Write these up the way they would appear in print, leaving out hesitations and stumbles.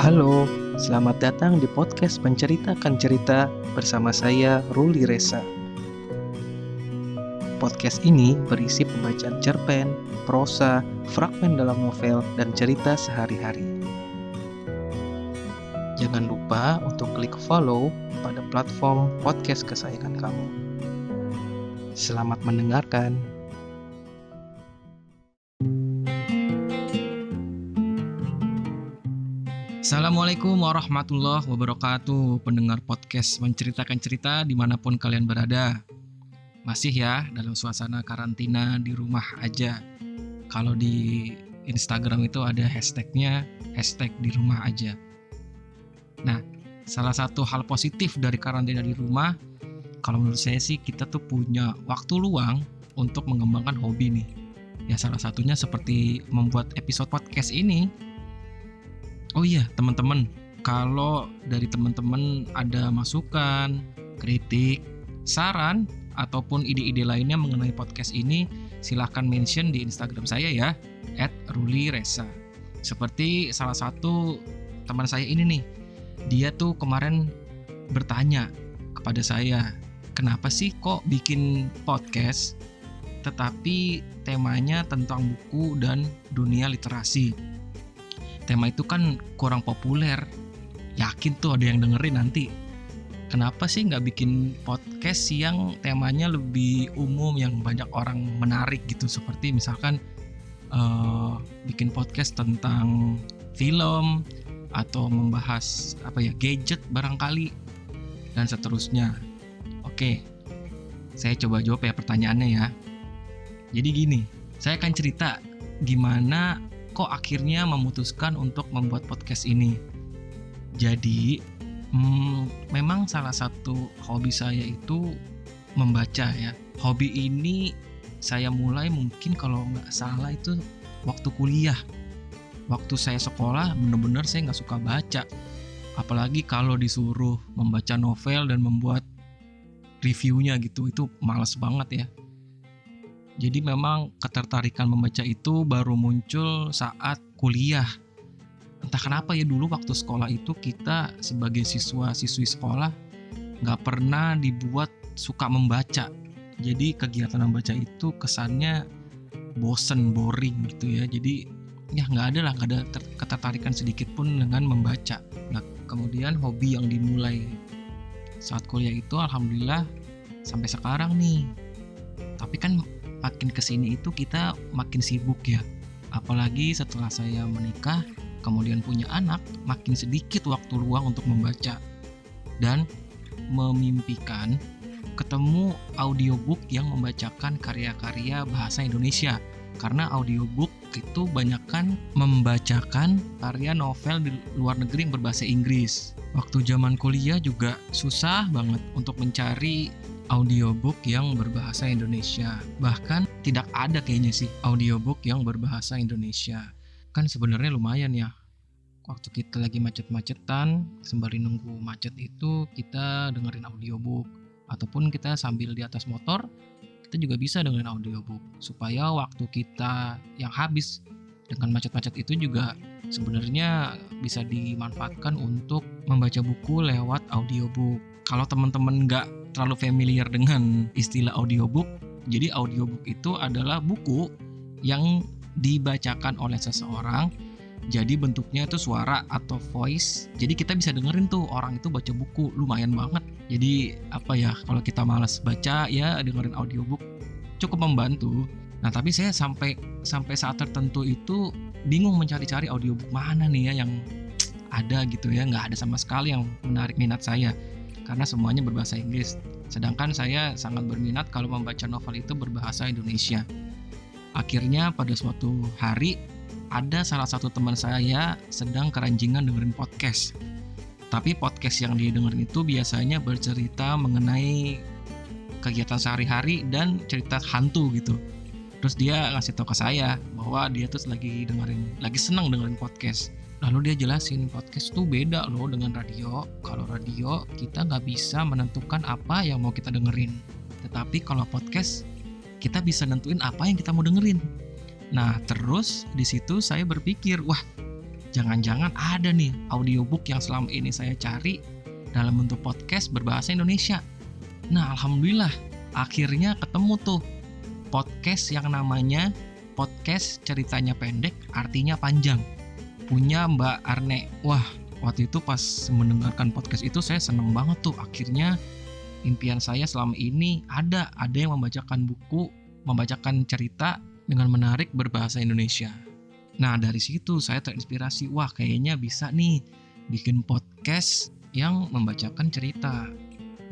Halo, selamat datang di podcast Menceritakan Cerita bersama saya, Ruli Reza. Podcast ini berisi pembacaan cerpen, prosa, fragmen dalam novel, dan cerita sehari-hari. Jangan lupa untuk klik follow pada platform podcast kesayangan kamu. Selamat mendengarkan. Assalamualaikum warahmatullahi wabarakatuh, pendengar podcast Menceritakan Cerita dimanapun kalian berada. Masih ya dalam suasana karantina di rumah aja. Kalau di Instagram itu ada hashtagnya #di rumah aja. Nah, salah satu hal positif dari karantina di rumah, kalau menurut saya sih kita tuh punya waktu luang untuk mengembangkan hobi nih. Ya salah satunya seperti membuat episode podcast ini. Oh iya teman-teman, kalau dari teman-teman ada masukan, kritik, saran, ataupun ide-ide lainnya mengenai podcast ini, silahkan mention di Instagram saya ya, @rulireza. Seperti salah satu teman saya ini nih, dia tuh kemarin bertanya kepada saya, kenapa sih kok bikin podcast tetapi temanya tentang buku dan dunia literasi? Tema itu kan kurang populer. Yakin tuh ada yang dengerin nanti. Kenapa sih nggak bikin podcast yang temanya lebih umum, yang banyak orang menarik gitu? Seperti misalkan bikin podcast tentang film atau membahas gadget barangkali dan seterusnya. Oke, saya coba jawab ya pertanyaannya ya. Jadi gini, saya akan cerita gimana kok akhirnya memutuskan untuk membuat podcast ini. Jadi memang salah satu hobi saya itu membaca ya. Hobi ini saya mulai mungkin kalau nggak salah itu waktu kuliah. Waktu saya sekolah bener-bener saya nggak suka baca. Apalagi kalau disuruh membaca novel dan membuat reviewnya gitu, itu males banget ya. Jadi memang ketertarikan membaca itu baru muncul saat kuliah. Entah kenapa ya dulu waktu sekolah itu kita sebagai siswa-siswi sekolah gak pernah dibuat suka membaca. Jadi kegiatan membaca itu kesannya bosen, boring gitu ya. Jadi ya gak ada ketertarikan sedikit pun dengan membaca. Nah kemudian hobi yang dimulai saat kuliah itu alhamdulillah sampai sekarang nih. Tapi kan makin kesini itu kita makin sibuk ya. Apalagi setelah saya menikah, kemudian punya anak, makin sedikit waktu luang untuk membaca. Dan memimpikan ketemu audiobook yang membacakan karya-karya bahasa Indonesia. Karena audiobook itu banyakkan membacakan karya novel di luar negeri yang berbahasa Inggris. Waktu zaman kuliah juga susah banget untuk mencari audiobook yang berbahasa Indonesia. Bahkan tidak ada kayaknya sih audiobook yang berbahasa Indonesia. Kan sebenarnya lumayan ya. Waktu kita lagi macet-macetan, sembari nunggu macet itu kita dengerin audiobook. Ataupun kita sambil di atas motor, kita juga bisa dengerin audiobook. Supaya waktu kita yang habis dengan macet-macet itu juga sebenarnya bisa dimanfaatkan untuk membaca buku lewat audiobook. Kalau teman-teman nggak terlalu familiar dengan istilah audiobook, jadi audiobook itu adalah buku yang dibacakan oleh seseorang, jadi bentuknya itu suara atau voice, jadi kita bisa dengerin tuh orang itu baca buku, lumayan banget. Jadi kalau kita malas baca ya dengerin audiobook cukup membantu. Nah tapi saya sampai saat tertentu itu bingung mencari-cari audiobook mana nih ya yang ada gitu ya, nggak ada sama sekali yang menarik minat saya. Karena semuanya berbahasa Inggris. Sedangkan saya sangat berminat kalau membaca novel itu berbahasa Indonesia. Akhirnya pada suatu hari ada salah satu teman saya sedang keranjingan dengerin podcast. Tapi podcast yang dia dengerin itu biasanya bercerita mengenai kegiatan sehari-hari dan cerita hantu gitu. Terus dia ngasih tahu ke saya bahwa dia tuh lagi senang dengerin podcast. Lalu dia jelasin podcast tuh beda loh dengan radio. Kalau radio kita nggak bisa menentukan apa yang mau kita dengerin. Tetapi kalau podcast kita bisa nentuin apa yang kita mau dengerin. Nah terus di situ saya berpikir, wah jangan-jangan ada nih audiobook yang selama ini saya cari dalam bentuk podcast berbahasa Indonesia. Nah, alhamdulillah akhirnya ketemu tuh podcast yang namanya podcast ceritanya pendek artinya panjang, punya Mbak Arne. Wah, waktu itu pas mendengarkan podcast itu saya seneng banget tuh. Akhirnya impian saya selama ini ada yang membacakan buku, membacakan cerita dengan menarik berbahasa Indonesia. Nah, dari situ saya terinspirasi, wah kayaknya bisa nih bikin podcast yang membacakan cerita.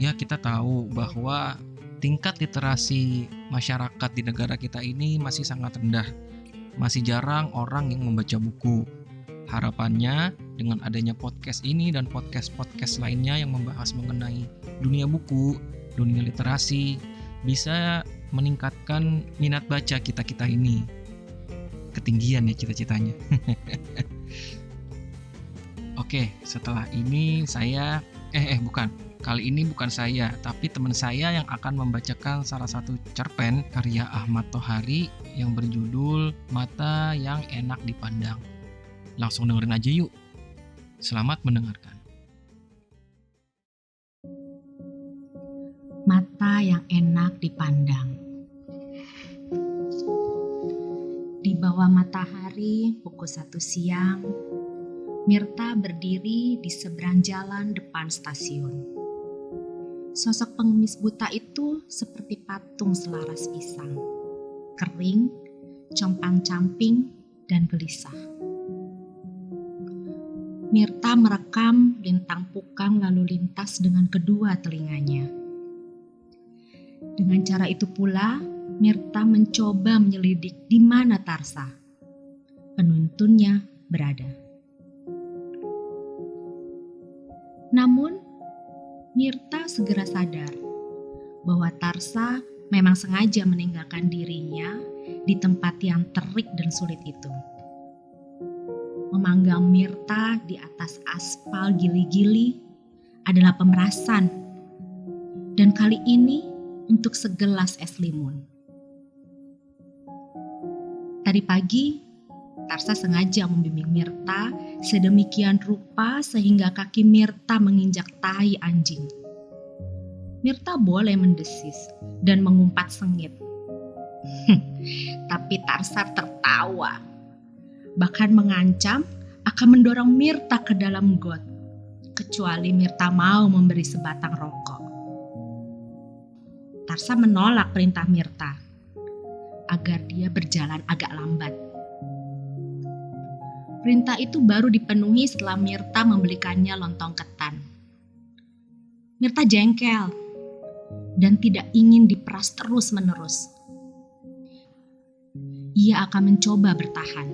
Ya, kita tahu bahwa tingkat literasi masyarakat di negara kita ini masih sangat rendah. Masih jarang orang yang membaca buku. Harapannya dengan adanya podcast ini dan podcast-podcast lainnya yang membahas mengenai dunia buku, dunia literasi, bisa meningkatkan minat baca kita ini. Ketinggian ya cita-citanya. Oke, setelah ini saya kali ini bukan saya, tapi teman saya yang akan membacakan salah satu cerpen karya Ahmad Tohari yang berjudul Mata yang Enak Dipandang. Langsung dengerin aja yuk. Selamat mendengarkan. Mata yang enak dipandang. Di bawah matahari pukul 1 siang, Mirta berdiri di seberang jalan depan stasiun. Sosok pengemis buta itu seperti patung selaras pisang, kering, compang-camping, dan gelisah. Mirta merekam lintang pukang lalu lintas dengan kedua telinganya. Dengan cara itu pula, Mirta mencoba menyelidik di mana Tarsa, penuntunnya, berada. Namun, Mirta segera sadar bahwa Tarsa memang sengaja meninggalkan dirinya di tempat yang terik dan sulit itu. Memanggang Mirta di atas aspal gili-gili adalah pemerasan, dan kali ini untuk segelas es limun. Tadi pagi, Tarsa sengaja membimbing Mirta sedemikian rupa sehingga kaki Mirta menginjak tahi anjing. Mirta boleh mendesis dan mengumpat sengit. Tapi Tarsa tertawa, bahkan mengancam akan mendorong Mirta ke dalam got, kecuali Mirta mau memberi sebatang rokok. Tarsa menolak perintah Mirta agar dia berjalan agak lambat. Perintah itu baru dipenuhi setelah Mirta membelikannya lontong ketan. Mirta jengkel dan tidak ingin diperas terus-menerus. Ia akan mencoba bertahan.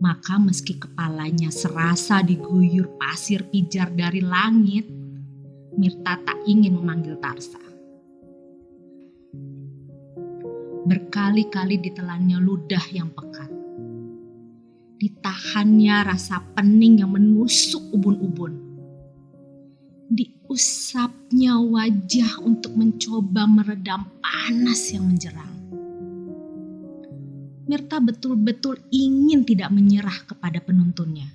Maka meski kepalanya serasa diguyur pasir pijar dari langit, Mirta tak ingin memanggil Tarsa. Berkali-kali ditelannya ludah yang pekat. Ditahannya rasa pening yang menusuk ubun-ubun. Diusapnya wajah untuk mencoba meredam panas yang menjerang. Mirta betul-betul ingin tidak menyerah kepada penuntunnya.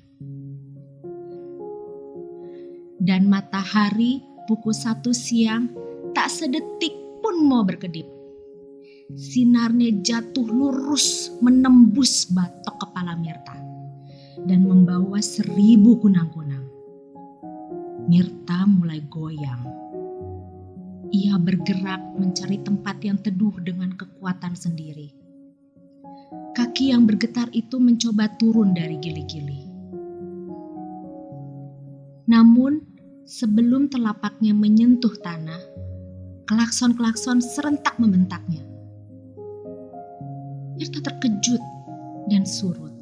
Dan matahari pukul 1 siang tak sedetik pun mau berkedip. Sinarnya jatuh lurus menembus batok kepala Mirta dan membawa 1000 kunang-kunang. Mirta mulai goyang. Ia bergerak mencari tempat yang teduh dengan kekuatan sendiri. Kaki yang bergetar itu mencoba turun dari gili-gili. Namun, sebelum telapaknya menyentuh tanah, klakson-klakson serentak membentaknya. Mirta terkejut dan surut.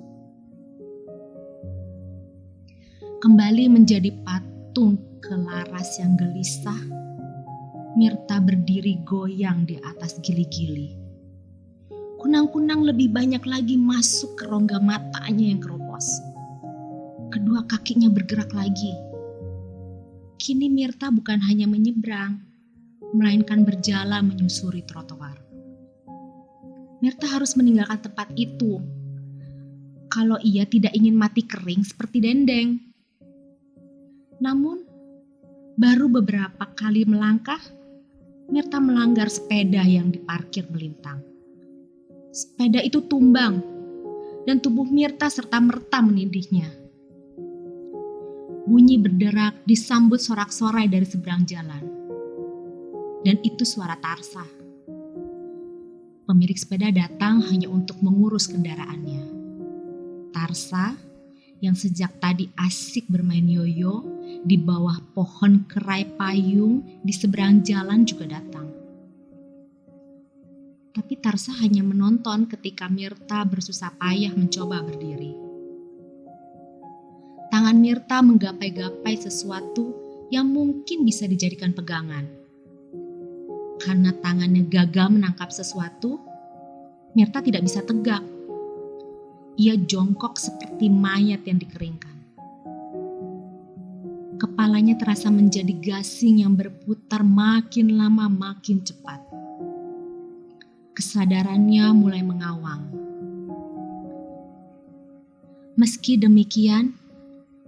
Kembali menjadi patung kelaras yang gelisah, Mirta berdiri goyang di atas gili-gili. Kunang-kunang lebih banyak lagi masuk ke rongga matanya yang keropos. Kedua kakinya bergerak lagi. Kini Mirta bukan hanya menyeberang, melainkan berjalan menyusuri trotoar. Mirta harus meninggalkan tempat itu. kalau ia tidak ingin mati kering seperti Dendeng. Namun, baru beberapa kali melangkah, Mirta melanggar sepeda yang diparkir melintang. Sepeda itu tumbang, dan tubuh Mirta serta-merta menindihnya. Bunyi berderak disambut sorak-sorai dari seberang jalan. Dan itu suara Tarsa. Pemilik sepeda datang hanya untuk mengurus kendaraannya. Tarsa yang sejak tadi asik bermain yoyo di bawah pohon kerai payung di seberang jalan juga datang. Tapi Tarsa hanya menonton ketika Mirta bersusah payah mencoba berdiri. Tangan Mirta menggapai-gapai sesuatu yang mungkin bisa dijadikan pegangan. Karena tangannya gagal menangkap sesuatu, Mirta tidak bisa tegak. Ia jongkok seperti mayat yang dikeringkan. Kepalanya terasa menjadi gasing yang berputar makin lama makin cepat. Kesadarannya mulai mengawang. Meski demikian,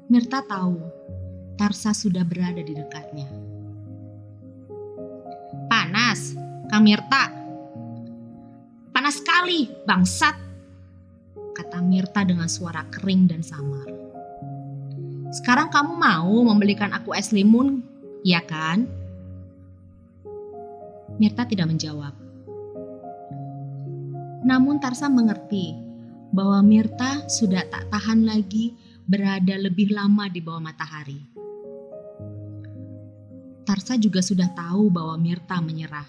Mirta tahu Tarsa sudah berada di dekatnya. "Panas, Kang Mirta." "Panas sekali, bangsat," kata Mirta dengan suara kering dan samar. "Sekarang kamu mau membelikan aku es limun, iya kan?" Mirta tidak menjawab. Namun Tarsa mengerti bahwa Mirta sudah tak tahan lagi berada lebih lama di bawah matahari. Tarsa juga sudah tahu bahwa Mirta menyerah.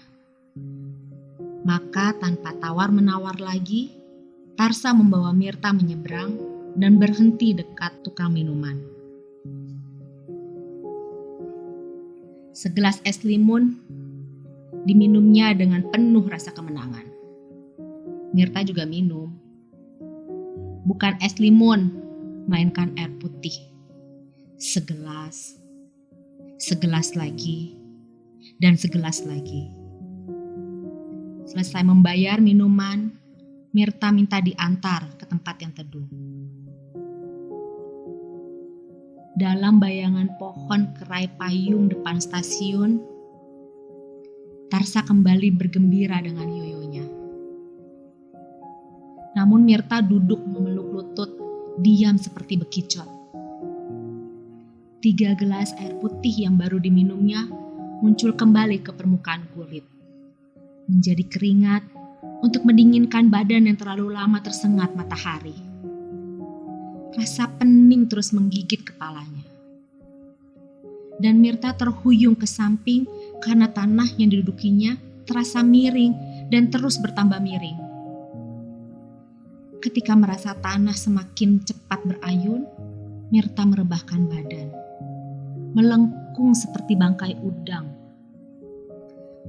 Maka tanpa tawar-menawar lagi, Tarsa membawa Mirta menyeberang dan berhenti dekat tukang minuman. Segelas es limun diminumnya dengan penuh rasa kemenangan. Mirta juga minum. Bukan es limun, melainkan air putih. Segelas, segelas lagi, dan segelas lagi. Selesai membayar minuman, Mirta minta diantar ke tempat yang teduh. Dalam bayangan pohon kerai payung depan stasiun, Tarsa kembali bergembira dengan yoyonya. Namun Mirta duduk memeluk lutut, diam seperti bekicot. 3 gelas air putih yang baru diminumnya muncul kembali ke permukaan kulit. Menjadi keringat untuk mendinginkan badan yang terlalu lama tersengat matahari. Rasa pening terus menggigit kepalanya. Dan Mirta terhuyung ke samping karena tanah yang didudukinya terasa miring dan terus bertambah miring. Ketika merasa tanah semakin cepat berayun, Mirta merebahkan badan. Melengkung seperti bangkai udang.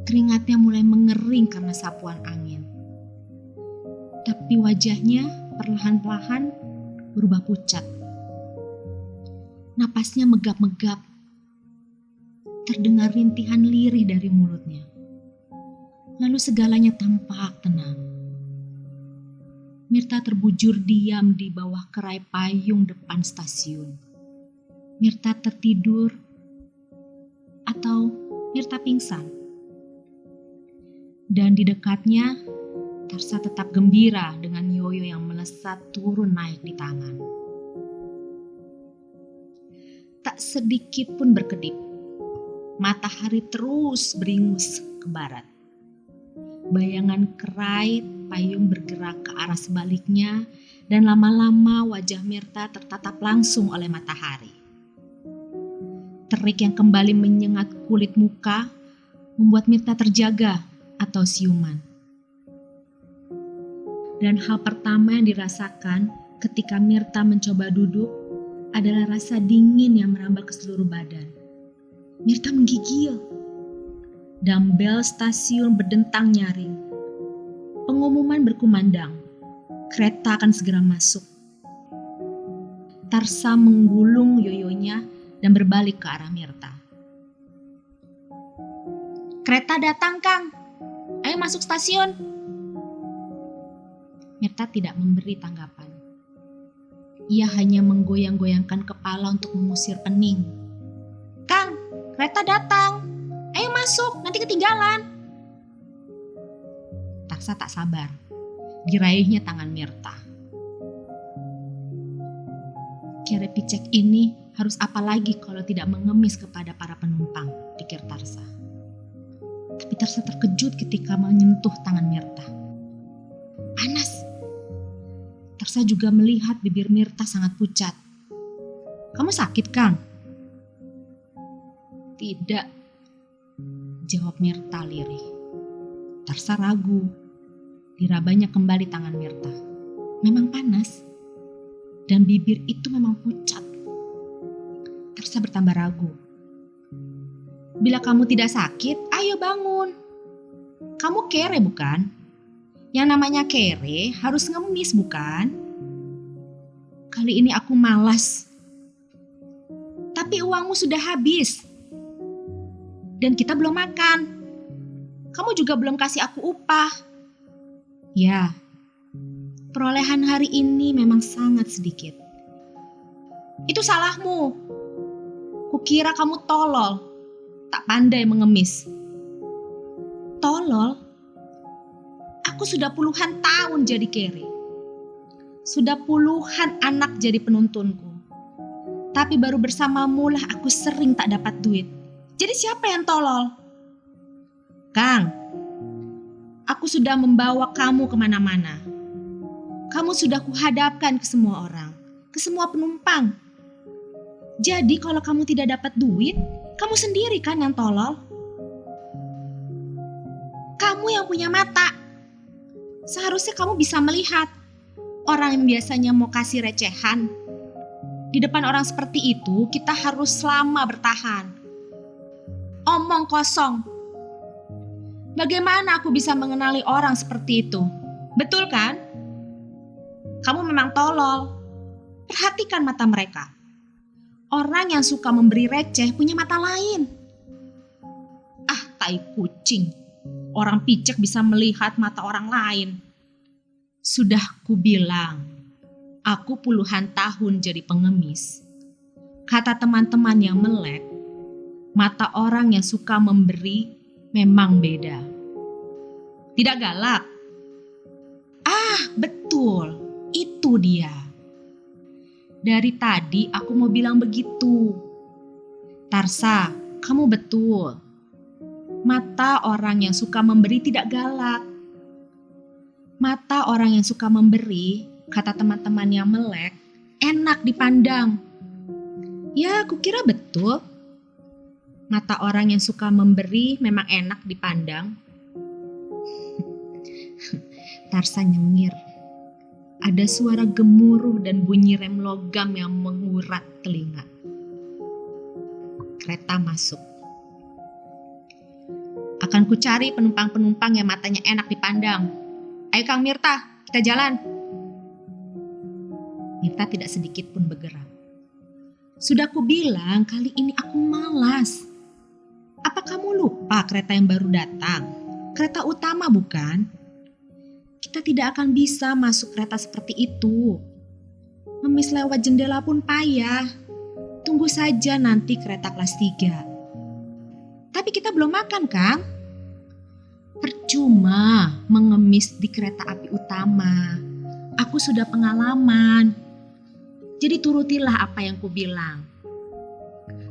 Keringatnya mulai mengering karena sapuan angin. Tapi wajahnya perlahan-lahan berubah pucat. Napasnya megap-megap. Terdengar rintihan lirih dari mulutnya. Lalu segalanya tampak tenang. Mirta terbujur diam di bawah kerai payung depan stasiun. Mirta tertidur atau Mirta pingsan. Dan di dekatnya, Tarsa tetap gembira dengan yoyo yang melesat turun naik di tangan. Tak sedikit pun berkedip. Matahari terus beringus ke barat. Bayangan kerai payung bergerak ke arah sebaliknya dan lama-lama wajah Mirta tertatap langsung oleh matahari. Terik yang kembali menyengat kulit muka membuat Mirta terjaga atau siuman. Dan hal pertama yang dirasakan ketika Mirta mencoba duduk adalah rasa dingin yang merambah ke seluruh badan. Mirta menggigil. Dumbbell stasiun berdentang nyaring. Pengumuman berkumandang. Kereta akan segera masuk. Tarsa menggulung yoyonya dan berbalik ke arah Mirta. "Kereta datang, Kang. Ayo masuk stasiun." Mirta tidak memberi tanggapan. Ia hanya menggoyang-goyangkan kepala untuk mengusir pening. "Kang, kereta datang. Ayo masuk, nanti ketinggalan." Tarsa tak sabar. Diraihnya tangan Mirta. Kere Picek ini harus apa lagi kalau tidak mengemis kepada para penumpang, pikir Tarsa. Tapi Tarsa terkejut ketika menyentuh tangan Mirta. Panas. Tarsa juga melihat bibir Mirta sangat pucat. "Kamu sakit, Kang?" "Tidak," jawab Mirta lirih. Tarsa ragu. Dirabanya kembali tangan Mirta. Memang panas. Dan bibir itu memang pucat. Tarsa bertambah ragu. "Bila kamu tidak sakit, ayo bangun. Kamu kere bukan? Yang namanya kere harus ngemis bukan? Kali ini aku malas. Tapi uangmu sudah habis. Dan kita belum makan. Kamu juga belum kasih aku upah." "Ya, perolehan hari ini memang sangat sedikit." "Itu salahmu. Kukira kamu tolol, tak pandai mengemis." "Tolol? Aku sudah puluhan tahun jadi kere. Sudah puluhan anak jadi penuntunku. Tapi baru bersamamu lah aku sering tak dapat duit. Jadi siapa yang tolol?" "Kang, aku sudah membawa kamu kemana-mana. Kamu sudah kuhadapkan ke semua orang, ke semua penumpang. Jadi kalau kamu tidak dapat duit, kamu sendiri kan yang tolol. Kamu yang punya mata. Seharusnya kamu bisa melihat orang yang biasanya mau kasih recehan. Di depan orang seperti itu kita harus lama bertahan. Omong kosong. Bagaimana aku bisa mengenali orang seperti itu? Betul kan? Kamu memang tolol. Perhatikan mata mereka. Orang yang suka memberi receh punya mata lain. Ah, tai kucing. Orang picek bisa melihat mata orang lain. Sudah kubilang, aku puluhan tahun jadi pengemis. Kata teman-teman yang melek, mata orang yang suka memberi memang beda. Tidak galak. Ah, betul. Itu dia. Dari tadi aku mau bilang begitu. Tarsa, kamu betul. Mata orang yang suka memberi tidak galak. Mata orang yang suka memberi, kata teman-teman yang melek, enak dipandang. Ya, aku kira betul. Mata orang yang suka memberi memang enak dipandang. Tarsa nyengir. Ada suara gemuruh dan bunyi rem logam yang mengurat telinga. Kereta masuk. Akan kucari penumpang-penumpang yang matanya enak dipandang. Ayo Kang Mirta, kita jalan. Mirta tidak sedikit pun bergerak. Sudah kubilang kali ini aku malas. Apa kamu lupa kereta yang baru datang? Kereta utama bukan? Kita tidak akan bisa masuk kereta seperti itu. Ngemis lewat jendela pun payah. Tunggu saja nanti kereta kelas 3. Tapi kita belum makan, Kang. Percuma mengemis di kereta api utama. Aku sudah pengalaman. Jadi turutilah apa yang kubilang.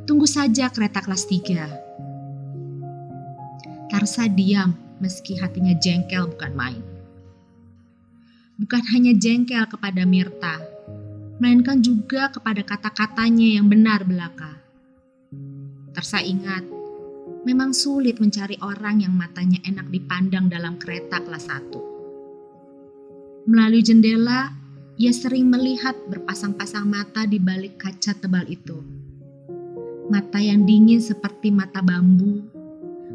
Tunggu saja kereta kelas 3. Tarsa diam meski hatinya jengkel bukan main. Bukan hanya jengkel kepada Mirta, melainkan juga kepada kata-katanya yang benar belaka. Tarsa ingat, memang sulit mencari orang yang matanya enak dipandang dalam kereta kelas 1. Melalui jendela, ia sering melihat berpasang-pasang mata di balik kaca tebal itu. Mata yang dingin seperti mata bambu,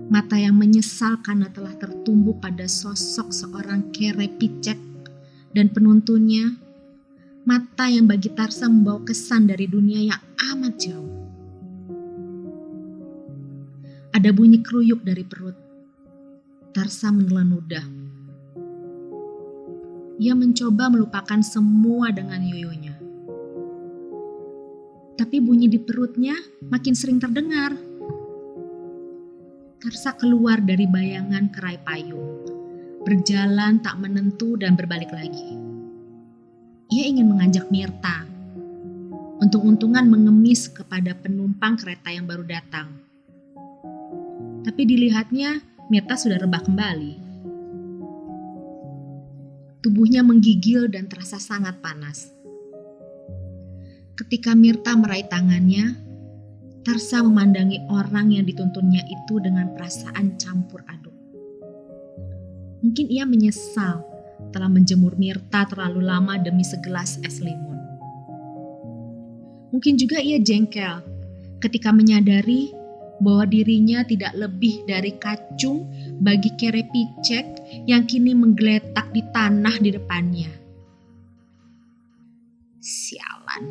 mata yang menyesal karena telah tertumbuh pada sosok seorang kere picek dan penuntunnya, mata yang bagi Tarsa membawa kesan dari dunia yang amat jauh. Ada bunyi keruyuk dari perut. Tarsa menelan ludah. Ia mencoba melupakan semua dengan yoyonya. Tapi bunyi di perutnya makin sering terdengar. Tarsa keluar dari bayangan kerai payung, berjalan tak menentu dan berbalik lagi. Ia ingin mengajak Mirta, untung-untungan mengemis kepada penumpang kereta yang baru datang. Tapi dilihatnya Mirta sudah rebah kembali. Tubuhnya menggigil dan terasa sangat panas. Ketika Mirta meraih tangannya, Tarsa memandangi orang yang dituntunnya itu dengan perasaan campur aduk. Mungkin ia menyesal telah menjemur Mirta terlalu lama demi segelas es limun. Mungkin juga ia jengkel ketika menyadari bahwa dirinya tidak lebih dari kacung bagi kere picek yang kini menggeletak di tanah di depannya. Sialan,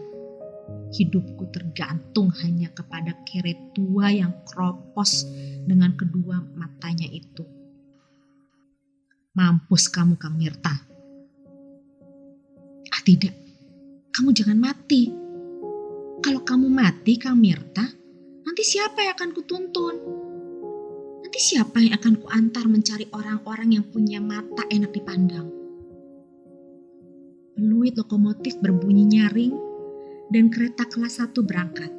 hidupku tergantung hanya kepada kere tua yang kropos dengan kedua matanya itu. Mampus kamu, Kang Mirta. Ah tidak, kamu jangan mati. Kalau kamu mati, Kang Mirta, nanti siapa yang akan kutuntun? Nanti siapa yang akan kuantar mencari orang-orang yang punya mata enak dipandang? Peluit lokomotif berbunyi nyaring dan kereta kelas 1 berangkat.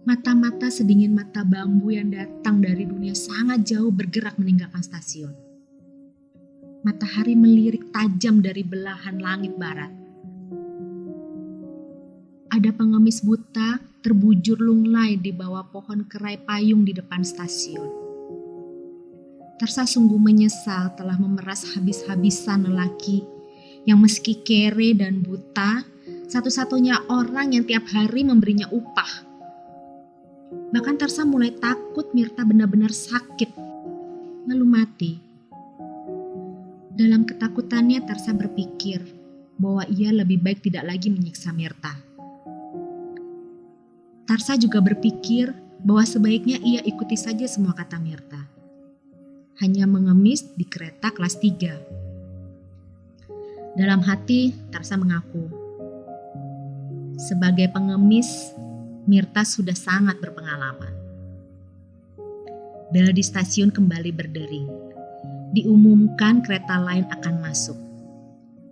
Mata-mata sedingin mata bambu yang datang dari dunia sangat jauh bergerak meninggalkan stasiun. Matahari melirik tajam dari belahan langit barat. Ada pengemis buta terbujur lunglai di bawah pohon kerai payung di depan stasiun. Tarsa sungguh menyesal telah memeras habis-habisan lelaki yang meski kere dan buta, satu-satunya orang yang tiap hari memberinya upah. Bahkan Tarsa mulai takut Mirta benar-benar sakit, lalu mati. Dalam ketakutannya Tarsa berpikir bahwa ia lebih baik tidak lagi menyiksa Mirta. Tarsa juga berpikir bahwa sebaiknya ia ikuti saja semua kata Mirta. Hanya mengemis di kereta kelas 3. Dalam hati Tarsa mengaku, sebagai pengemis, Mirta sudah sangat berpengalaman. Bel di stasiun kembali berdering. Diumumkan kereta lain akan masuk.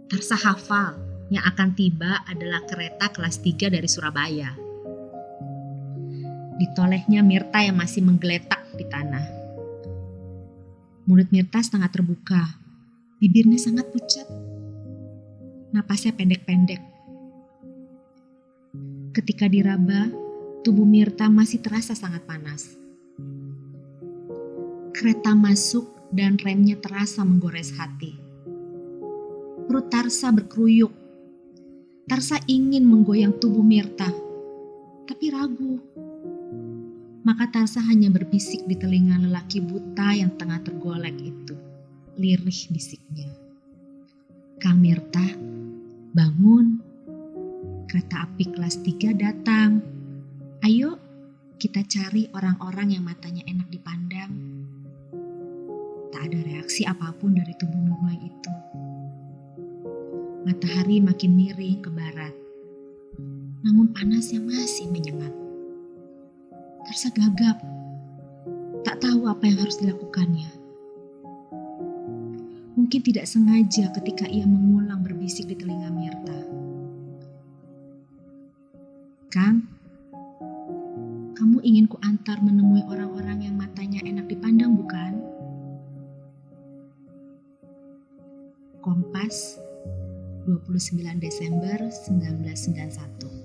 Tarsa hafal yang akan tiba adalah kereta kelas 3 dari Surabaya. Ditolehnya Mirta yang masih menggeletak di tanah. Mulut Mirta setengah terbuka, bibirnya sangat pucat. Napasnya pendek-pendek. Ketika diraba, tubuh Mirta masih terasa sangat panas. Kereta masuk dan remnya terasa menggores hati. Perut Tarsa berkeruyuk. Tarsa ingin menggoyang tubuh Mirta, tapi ragu. Maka Tarsa hanya berbisik di telinga lelaki buta yang tengah tergolek itu. Lirih bisiknya. Kang Mirta, bangun. Kereta api kelas 3 datang. Ayo, kita cari orang-orang yang matanya enak dipandang. Tak ada reaksi apapun dari tubuh lunglai itu. Matahari makin miring ke barat. Namun panasnya masih menyengat. Tarsa gagap. Tak tahu apa yang harus dilakukannya. Mungkin tidak sengaja ketika ia mengulang berbisik di telinga Mirta. Kang, kamu ingin ku antar menemui orang-orang yang matanya enak dipandang bukan? Kompas, 29 Desember 1991.